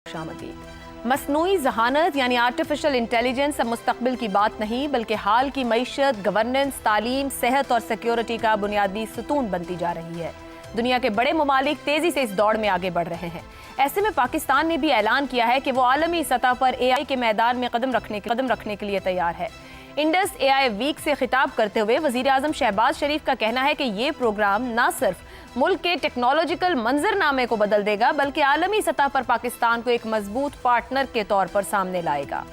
शामदी मसनूई जहानत यानी artificial intelligence अब मुस्तकबिल की बात नहीं बल्कि हाल की मईशत, गवर्नेंस, तालीम, सेहत और सिक्योरिटी का बुनियादी सुतून बनती जा रही है। दुनिया के बड़े ममालिक तेजी से इस दौड़ में आगे बढ़ रहे हैं। ऐसे में पाकिस्तान ने भी ऐलान किया है कि वो आलमी सतह पर AI के मैदान में कदम रखने के लिए तैयार है। इंडस AI वीक से खिताब करते हुए वजीर आजम शहबाज शरीफ का कहना है कि ये प्रोग्राम न सिर्फ मुल्क के टेक्नोलॉजिकल मंजरनामे को बदल देगा बल्कि आलमी सतह पर पाकिस्तान को एक मजबूत पार्टनर के तौर पर सामने लाएगा।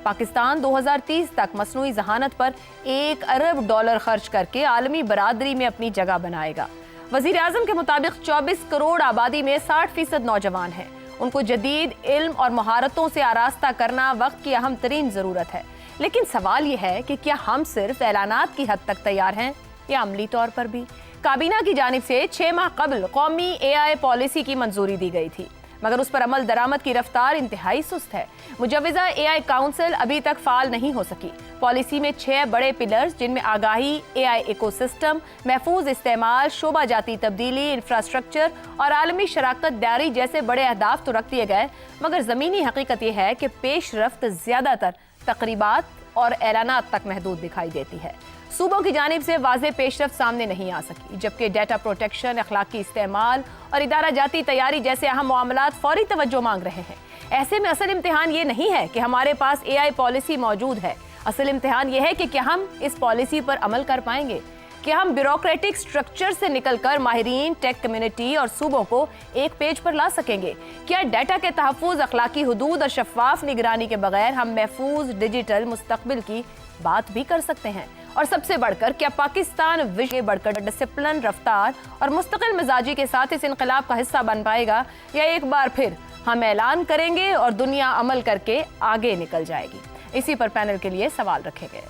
पाकिस्तान 2030 तक मसनूई जहानत पर $1 अरब खर्च करके आलमी बरादरी में अपनी जगह बनाएगा। वजीर आजम के मुताबिक 24 करोड़ आबादी में 60% नौजवान हैं। उनको जदीद इल्म और महारतों से आरास्ता करना वक्त की अहम तरीन जरूरत है। लेकिन सवाल यह है कि क्या हम सिर्फ ऐलानात की हद तक तैयार हैं या अमली तौर पर भी। काबीना की जानिब से 6 माह कबल कौमी AI पॉलिसी की मंजूरी दी गई थी, मगर उस पर अमल दरामद की रफ्तार इंतहाई सुस्त है। मुजव्वजा AI काउंसिल अभी तक फाल नहीं हो सकी। पॉलिसी में 6 बड़े पिलर्स जिनमें आगाही, AI इकोसिस्टम, महफूज इस्तेमाल, शोबा जाती तब्दीली, इंफ्रास्ट्रक्चर और आलमी शराकत दारी जैसे बड़े अहदाफ तो रख दिए गए, मगर ज़मीनी हकीकत यह है कि पेशरफ्त ज़्यादातर तकरीबात और ऐलानात तक महदूद दिखाई देती है। सूबों की जानिब से वाज़ेह पेशरफ्त सामने नहीं आ सकी, जबकि डेटा प्रोटेक्शन, अखलाकी इस्तेमाल और इदारा जाती तैयारी जैसे अहम मामलात फौरी तवज्जो मांग रहे हैं। ऐसे में असल इम्तिहान ये नहीं है कि हमारे पास AI पॉलिसी मौजूद है। असल इम्तिहान ये है कि क्या हम इस पॉलिसी पर अमल कर पाएंगे, क्या हम ब्यूरोक्रेटिक स्ट्रक्चर से निकलकर माहिरीन, टेक कम्युनिटी और सूबों को एक पेज पर ला सकेंगे। क्या डाटा के तहफ़्फ़ुज़, अखलाकी हुदूद और शफाफ निगरानी के बगैर हम महफूज डिजिटल मुस्तकबिल की बात भी कर सकते हैं। और सबसे बढ़कर क्या पाकिस्तान विश्व के बढ़कर डिसिप्लिन, रफ्तार और मुस्तकिल मिजाजी के साथ इस इनकलाब का हिस्सा बन पाएगा, या एक बार फिर हम ऐलान करेंगे और दुनिया अमल करके आगे निकल जाएगी। इसी पर पैनल के लिए सवाल रखे गए।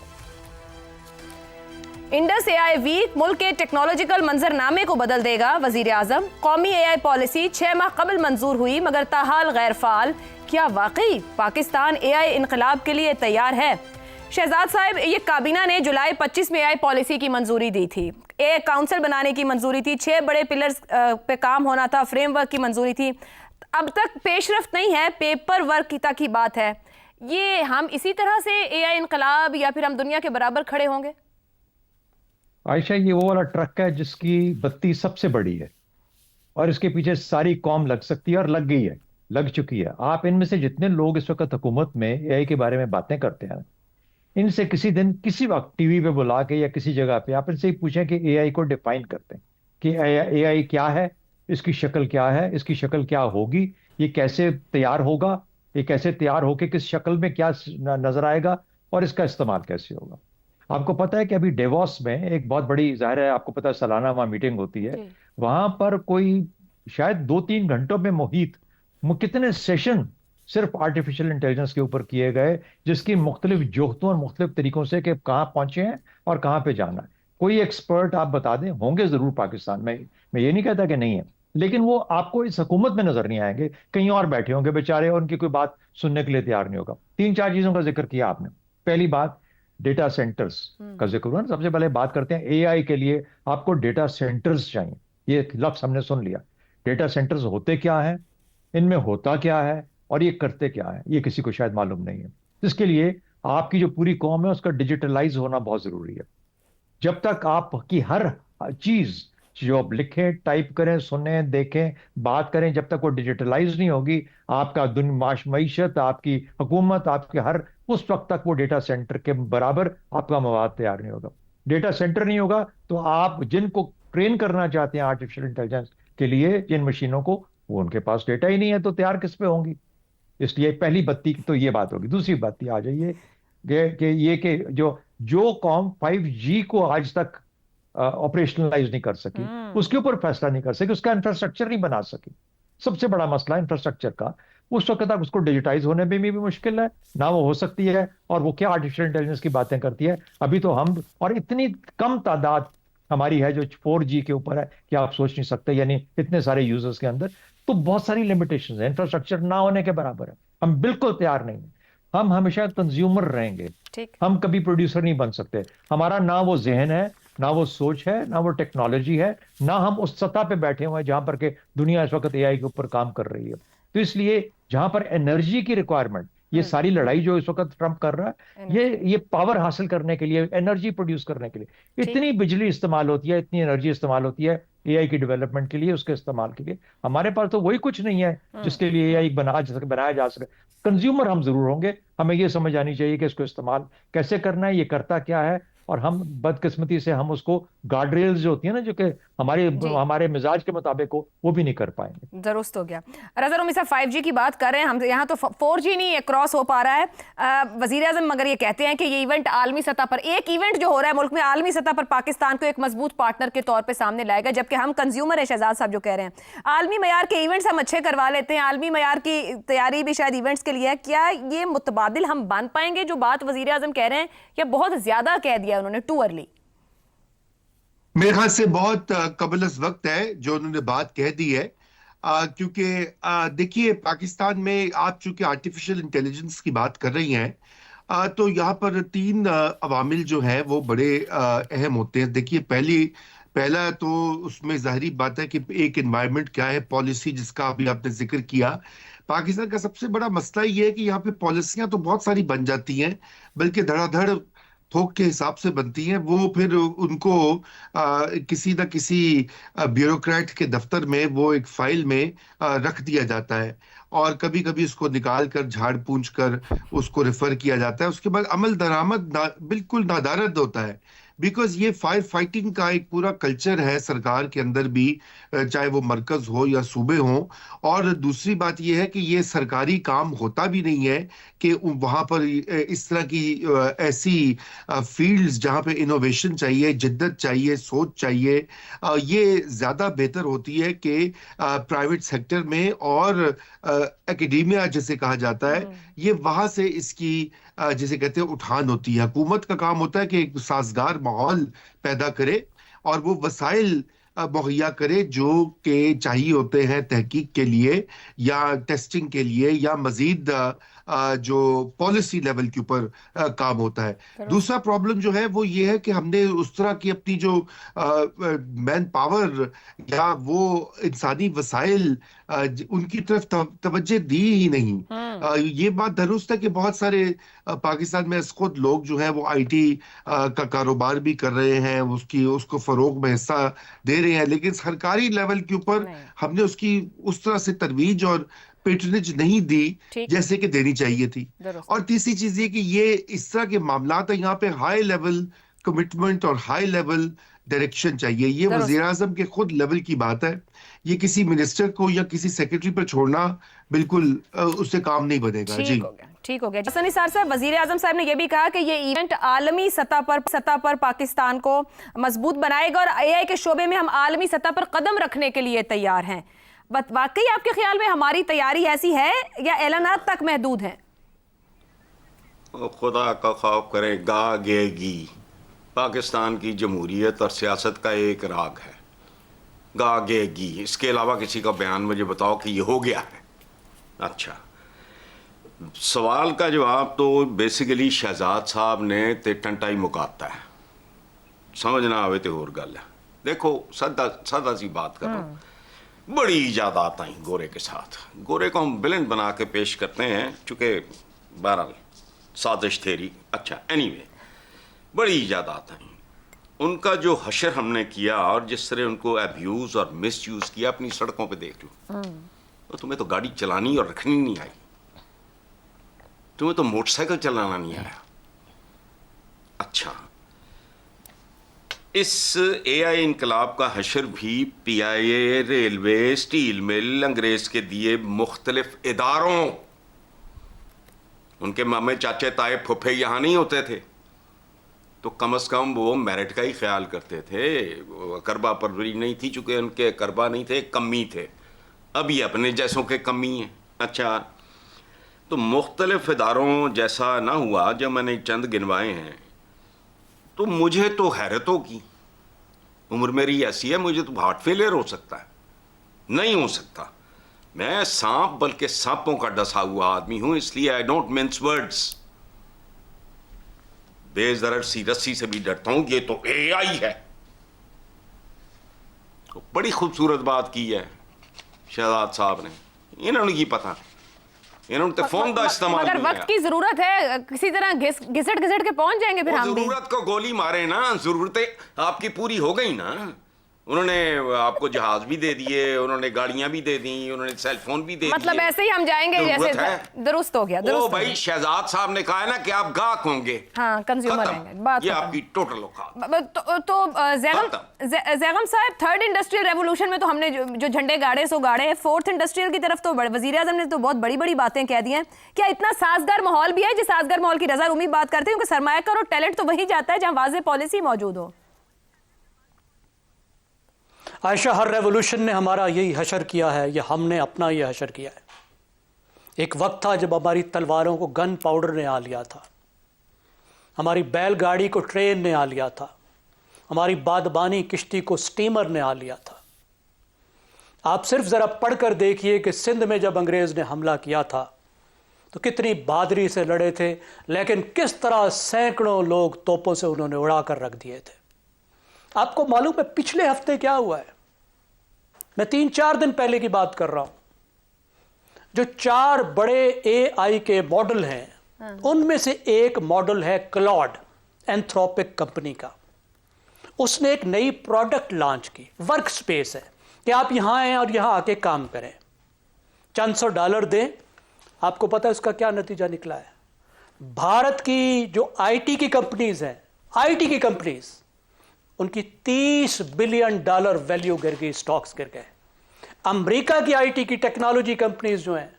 इंडस AI वीक मुल्क के टेक्नोलॉजिकल मंजरनामे को बदल देगा। वजीर आजम, कौमी AI पॉलिसी 6 माह कबल मंजूर हुई मगर ताहाल गैर फाल। क्या वाकई पाकिस्तान AI इनकलाब के लिए तैयार है? शहजाद साहब, ये काबीना ने जुलाई 25 में AI पॉलिसी की मंजूरी दी थी, AI काउंसिल बनाने की मंजूरी थी, 6 बड़े पिलर्स पे काम होना था, फ्रेमवर्क की मंजूरी थी। अब तक पेशरफ्त नहीं है, पेपर वर्क तक की बात है। ये हम इसी तरह से AI इनकलाब या फिर हम दुनिया के बराबर खड़े होंगे? आयशा, ये वो वाला ट्रक है जिसकी बत्ती सबसे बड़ी है और इसके पीछे सारी कौम लग सकती है और लग गई है, लग चुकी है। आप इनमें से जितने लोग इस वक्त हुकूमत में AI के बारे में बातें करते हैं, इनसे किसी दिन किसी वक्त टीवी पे बुला के या किसी जगह पे आप इनसे ही पूछें कि AI को डिफाइन करते हैं कि AI क्या है, इसकी शक्ल क्या है, इसकी शक्ल क्या होगी, ये कैसे तैयार होगा, ये कैसे तैयार होके किस शक्ल में क्या नजर आएगा और इसका इस्तेमाल कैसे होगा। आपको पता है कि अभी डेवॉस में एक बहुत बड़ी, जाहिर है आपको पता है, सालाना वहाँ मीटिंग होती है। वहां पर कोई शायद 2-3 घंटों में मोहित कितने सेशन सिर्फ आर्टिफिशियल इंटेलिजेंस के ऊपर किए गए, जिसकी मुख्तलिफ जोख्तों और मुख्तलिफ तरीकों से कि कहाँ पहुंचे हैं और कहाँ पे जाना है। कोई एक्सपर्ट आप बता दें, होंगे जरूर पाकिस्तान में, मैं ये नहीं कहता कि नहीं है, लेकिन वो आपको इस हुकूमत में नजर नहीं आएंगे, कहीं और बैठे होंगे बेचारे और उनकी कोई बात सुनने के लिए तैयार नहीं होगा। 3-4 चीजों का जिक्र किया आपने। पहली बात, डेटा सेंटर्स का जिक्र हुआ ना। सबसे पहले बात करते हैं AI के लिए आपको डेटा सेंटर्स चाहिए। ये लफ्ज हमने सुन लिया। डेटा सेंटर्स होते क्या है, इनमें होता क्या है और ये करते क्या है, ये किसी को शायद मालूम नहीं है। इसके लिए आपकी जो पूरी कौम है उसका डिजिटलाइज होना बहुत जरूरी है। जब तक आपकी हर चीज जो आप लिखें, टाइप करें, सुने, देखें, बात करें, जब तक वो डिजिटलाइज नहीं होगी, आपका मईशत, आपकी हुकूमत, आपके हर, उस वक्त तक वो डेटा सेंटर के बराबर आपका मवाद तैयार नहीं होगा। डेटा सेंटर नहीं होगा तो आप जिनको ट्रेन करना चाहते हैं आर्टिफिशियल इंटेलिजेंस के लिए, जिन मशीनों को, वो उनके पास डेटा ही नहीं है तो तैयार किस पे होंगी। इसलिए पहली बत्ती तो ये बात होगी। दूसरी बत्ती आ जाइए कि जो जो कौम 5G को आज तक ऑपरेशनलाइज नहीं कर सकी, उसके ऊपर फैसला नहीं कर सकी, उसका इंफ्रास्ट्रक्चर नहीं बना सकी। सबसे बड़ा मसला इंफ्रास्ट्रक्चर का, उस वक्त तक उसको डिजिटाइज होने में भी मुश्किल है ना, वो हो सकती है। और वो क्या आर्टिफिशियल इंटेलिजेंस की बातें करती है। अभी तो हम, और इतनी कम तादाद हमारी है जो 4G के ऊपर है कि आप सोच नहीं सकते, यानी इतने सारे यूजर्स के अंदर तो बहुत सारी लिमिटेशंस है। इंफ्रास्ट्रक्चर ना होने के बराबर है। हम बिल्कुल तैयार नहीं है। हम हमेशा कंज्यूमर रहेंगे, हम कभी प्रोड्यूसर नहीं बन सकते। हमारा ना वो जहन है, ना वो सोच है, ना वो टेक्नोलॉजी है, ना हम उस सतह पे बैठे हुए हैं जहां पर के दुनिया इस वक्त AI के ऊपर काम कर रही है। तो इसलिए जहां पर एनर्जी की रिक्वायरमेंट, ये सारी लड़ाई जो इस वक्त ट्रम्प कर रहा है, ये पावर हासिल करने के लिए, एनर्जी प्रोड्यूस करने के लिए ठीक। इतनी बिजली इस्तेमाल होती है, इतनी एनर्जी इस्तेमाल होती है एआई की डेवलपमेंट के लिए, उसके इस्तेमाल के लिए। हमारे पास तो वही कुछ नहीं है जिसके लिए एआई बनाया जा सके। कंज्यूमर हम जरूर होंगे, हमें ये समझ आनी चाहिए कि इसको इस्तेमाल कैसे करना है, ये करता क्या है, और हम बदकिस्मती से हम उसको गार्ड रेल्स जो होती है ना, जो कि हमारे जी, हमारे मिजाज के मुताबिक हो, वो भी नहीं कर पाएंगे। दुरुस्त हो गया। रज़ा रूमी साहब 5G की बात कर रहे हैं हम, यहाँ तो 4G नहीं क्रॉस हो पा रहा है। वजीर आजम मगर ये कहते हैं कि ये इवेंट आलमी सतह पर, एक इवेंट जो हो रहा है मुल्क में, आलमी सतह पर पाकिस्तान को एक मजबूत पार्टनर के तौर पर सामने लाएगा, जबकि हम कंज्यूमर है। शहजाद साहब जो कह रहे हैं आलमी मयार के इवेंट्स हम अच्छे करवा लेते हैं, आलमी मयार की तैयारी भी शायद इवेंट्स के लिए है, क्या ये मुतबादिल हम बन पाएंगे जो बात वजीर आजम कह रहे हैं, या बहुत ज्यादा कह दिया उन्होंने टू अर्ली? मेरे ख्याल से बहुत कबल अज़ वक्त है जो उन्होंने बात कह दी है, क्योंकि देखिए पाकिस्तान में आप चूंकि आर्टिफिशियल इंटेलिजेंस की बात कर रही हैं, तो यहाँ पर तीन अवामिल जो है वो बड़े अहम होते हैं। देखिए पहला तो उसमें ज़ाहिरी बात है कि एक एनवायरनमेंट क्या है, पॉलिसी जिसका अभी आपने जिक्र किया। पाकिस्तान का सबसे बड़ा मसला ये है कि यहाँ पे पॉलिसियां तो बहुत सारी बन जाती हैं, बल्कि धड़ाधड़ थोक के हिसाब से बनती हैं। वो फिर उनको किसी न किसी ब्यूरोक्रेट के दफ्तर में, वो एक फाइल में रख दिया जाता है, और कभी कभी उसको निकाल कर झाड़ पूंछ कर उसको रेफर किया जाता है। उसके बाद अमल दरामद बिल्कुल नादारद होता है, बिकॉज ये फायर फाइटिंग का एक पूरा कल्चर है सरकार के अंदर भी, चाहे वो मरकज हो या सूबे हो। और दूसरी बात ये है कि ये सरकारी काम होता भी नहीं है कि वहां पर इस तरह की ऐसी फील्ड्स जहां पे इनोवेशन चाहिए, जिद्दत चाहिए, सोच चाहिए, ये ज्यादा बेहतर होती है कि प्राइवेट सेक्टर में, और एकेडेमिया जिसे कहा जाता है, ये वहां से इसकी जिसे कहते हैं उठान होती है। हुकूमत का काम होता है कि एक साजगार माहौल पैदा करे और वो वसाइल मुहैया करे जो कि चाहिए होते हैं तहकीक के लिए या टेस्टिंग के लिए, या मजीद जो पॉलिसी लेवल के ऊपर काम होता है। दूसरा प्रॉब्लम जो है वो ये है कि हमने उस तरह की अपनी जो मैन पावर या वो इंसानी वसाइल उनकी तरफ तवज्जो दी ही नहीं। ये बात दुरुस्त है कि बहुत सारे पाकिस्तान में खुद लोग जो है वो आईटी का कारोबार भी कर रहे हैं, उसको फरोग में हिस्सा दे रहे हैं, लेकिन सरकारी लेवल के ऊपर हमने उसकी उस तरह से तरवीज और पेट्रनेज नहीं दी जैसे कि देनी चाहिए थी। और तीसरी चीज ये कि ये इस तरह के मामला है, यहाँ पे हाई लेवल कमिटमेंट और हाई लेवल डायरेक्शन चाहिए। ये वजीर आजम के खुद लेवल की बात है, ये किसी मिनिस्टर को या किसी सेक्रेटरी पर छोड़ना बिल्कुल उससे काम नहीं बनेगा। जी ठीक हो गया। हसन निसार साहब, वजीर आजम साहब ने यह भी कहा कि ये इवेंट आलमी सतह पर पाकिस्तान को मजबूत बनाएगा, और एआई के शोबे में हम आलमी सतह पर कदम रखने के लिए तैयार हैं। वाकई आपके ख्याल में हमारी तैयारी ऐसी है या ऐलानात तक महदूद है? खुदा का खौफ करें, गागेगी। पाकिस्तान की जमहूरियत और सियासत का एक राग है, गागेगी। इसके अलावा किसी का बयान मुझे बताओ कि ये हो गया है। अच्छा, सवाल का जवाब तो बेसिकली शहजाद साहब ने ते टंटाई मुकाता है, समझ ना आवे तो और गल है। देखो सादा सी बात कर रहा हूँ, बड़ी इजादात आई गोरे के साथ। गोरे को हम विलेन बना के पेश करते हैं, चूंकि बहरहाल साजिश थेरी। अच्छा, एनीवे, बड़ी इजादात आई। उनका जो हशर हमने किया और जिस तरह उनको अब्यूज और मिस यूज किया, अपनी सड़कों पे देख लो। तो तुम्हें तो गाड़ी चलानी और रखनी नहीं आई, तुम्हें तो मोटरसाइकिल चलाना नहीं आया। अच्छा, इस एआई इनकलाब का हशर भी पीआईए, रेलवे, स्टील मिल, अंग्रेज के दिए मुख्तलिफ इदारों, उनके मामे चाचे ताए फुफे यहां नहीं होते थे, तो कम से कम वो मेरिट का ही ख्याल करते थे। करबा परवरी नहीं थी, चूंकि उनके करबा नहीं थे, कमी थे। अब ये अपने जैसों के कमी हैं। अच्छा, तो मुख्तलिफ इदारों जैसा ना हुआ। जब मैंने चंद गिनवाए हैं तो मुझे तो हैरत होगी। उम्र मेरी ऐसी है, मुझे तो हार्ट फेलियर हो सकता है, नहीं हो सकता। मैं सांप बल्कि सांपों का डसा हुआ आदमी हूं, इसलिए आई डोंट मिन्स वर्ड्स। बेजरर सी रस्सी से भी डरता हूं। ये तो एआई है। तो बड़ी खूबसूरत बात की है शहजाद साहब ने। इन्होंने की पता, इन्होंने तो फोन का इस्तेमाल मगर नहीं वक्त किया। की जरूरत है, किसी तरह घिसट घिसट के पहुंच जाएंगे फिर वो हम भी। जरूरत को गोली मारे ना, जरूरतें आपकी पूरी हो गई ना। उन्होंने आपको जहाज भी दे दिए, उन्होंने गाड़ियां भी दे दी, उन्होंने सेल फोन भी दे दिए। मतलब ऐसे ही हम जाएंगे जरूरत जैसे है। दुरुस्त हो गया, ओ दुरुस्त हो भाई गया। शहजाद साहब ने कहा है ना कि आप गाहक होंगे। हाँ, कंज्यूमर खत्म। रहेंगे, बात ये खत्म। आपकी टोटल औकात। जैगम साहब, थर्ड इंडस्ट्रियल रेवोल्यूशन में तो हमने जो झंडे गाड़े सो गाड़े हैं, फोर्थ इंडस्ट्रियल की तरफ तो वजीर आजम ने तो बहुत बड़ी बड़ी बातें कह दी हैं। क्या इतना साजगार माहौल भी है, जिस साजगार माहौल की रजा रूमी बात करते हैं? क्योंकि सरमायाकार और टैलेंट तो वही जाता है जहां वाज़ेह पॉलिसी मौजूद हो। आयशा, हर रेवोल्यूशन ने हमारा यही हशर किया है, या हमने अपना ये हशर किया है। एक वक्त था जब हमारी तलवारों को गन पाउडर ने आ लिया था, हमारी बैलगाड़ी को ट्रेन ने आ लिया था, हमारी बादबानी किश्ती को स्टीमर ने आ लिया था। आप सिर्फ ज़रा पढ़कर देखिए कि सिंध में जब अंग्रेज़ ने हमला किया था तो कितनी बहादुरी से लड़े थे, लेकिन किस तरह सैकड़ों लोग तोपों से उन्होंने उड़ा कर रख दिए थे। आपको मालूम है पिछले हफ्ते क्या हुआ है? मैं 3-4 दिन पहले की बात कर रहा हूं। जो 4 बड़े AI के मॉडल हैं, उनमें से एक मॉडल है क्लॉड, एंथ्रोपिक कंपनी का। उसने एक नई प्रोडक्ट लॉन्च की, वर्क स्पेस है कि आप यहां आए और यहां आके काम करें, चंद $100 दें। आपको पता है उसका क्या नतीजा निकला है? भारत की जो IT की कंपनीज हैं, IT की कंपनीज, उनकी $30 बिलियन वैल्यू गिर गई, स्टॉक्स गिर गए। अमेरिका की IT की टेक्नोलॉजी कंपनीज जो हैं,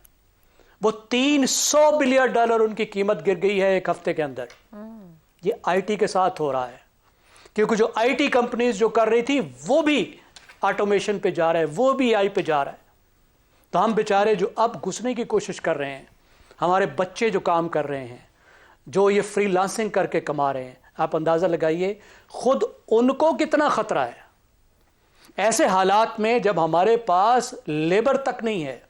वो $300 बिलियन उनकी कीमत गिर गई है एक हफ्ते के अंदर। ये IT के साथ हो रहा है, क्योंकि जो IT कंपनीज जो कर रही थी वो भी ऑटोमेशन पे जा रहा है, वो भी AI पे जा रहा है। तो हम बेचारे जो अब घुसने की कोशिश कर रहे हैं, हमारे बच्चे जो काम कर रहे हैं, जो ये फ्रीलांसिंग करके कमा रहे हैं, आप अंदाज़ा लगाइए खुद उनको कितना ख़तरा है। ऐसे हालात में जब हमारे पास लेबर तक नहीं है,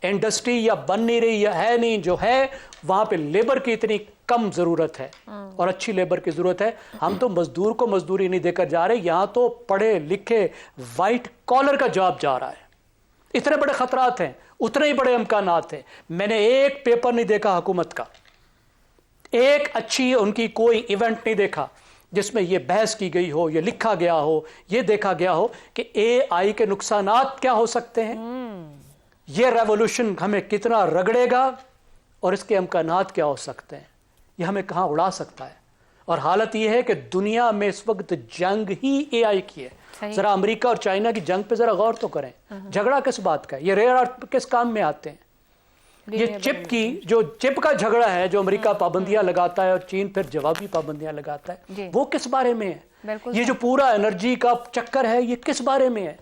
इंडस्ट्री या बन नहीं रही या है नहीं, जो है वहाँ पे लेबर की इतनी कम ज़रूरत है और अच्छी लेबर की ज़रूरत है। हम तो मज़दूर को मज़दूरी नहीं देकर जा रहे, यहाँ तो पढ़े लिखे वाइट कॉलर का जॉब जा रहा है। इतने बड़े ख़तरात हैं, उतने ही बड़े इम्कानात हैं। मैंने एक पेपर नहीं देखा हुकूमत का, एक अच्छी उनकी कोई इवेंट नहीं देखा जिसमें यह बहस की गई हो, यह लिखा गया हो, यह देखा गया हो कि AI के नुकसानात क्या हो सकते हैं, यह रेवोल्यूशन हमें कितना रगड़ेगा और इसके इम्कानात क्या हो सकते हैं, यह हमें कहाँ उड़ा सकता है। और हालत यह है कि दुनिया में इस वक्त जंग ही AI की है। जरा अमेरिका और चाइना की जंग पे जरा गौर तो करें, झगड़ा किस बात का है? ये रेयर अर्थ किस काम में आते हैं? ये चिप की जो चिप का झगड़ा है, जो अमेरिका पाबंदियां लगाता है और चीन फिर जवाबी पाबंदियां लगाता है, वो किस बारे में है? ये जो पूरा एनर्जी का चक्कर है, ये किस बारे में है?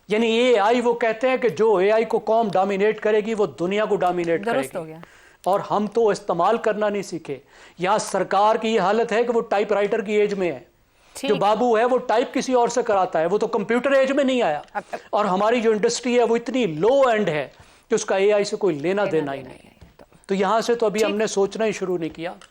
यानी AI, वो कहते हैं कि जो AI को कौम डोमिनेट करेगी वो दुनिया को डोमिनेट करेगी, और हम तो इस्तेमाल करना नहीं सीखे। यहाँ सरकार की ये हालत है कि वो टाइपराइटर की एज में है, जो बाबू है वो टाइप किसी और से कराता है, वो तो कंप्यूटर एज में नहीं आया। और हमारी जो इंडस्ट्री है वो इतनी लो एंड है कि उसका AI से कोई लेना देना ही नहीं। तो यहाँ से तो अभी हमने सोचना ही शुरू नहीं किया।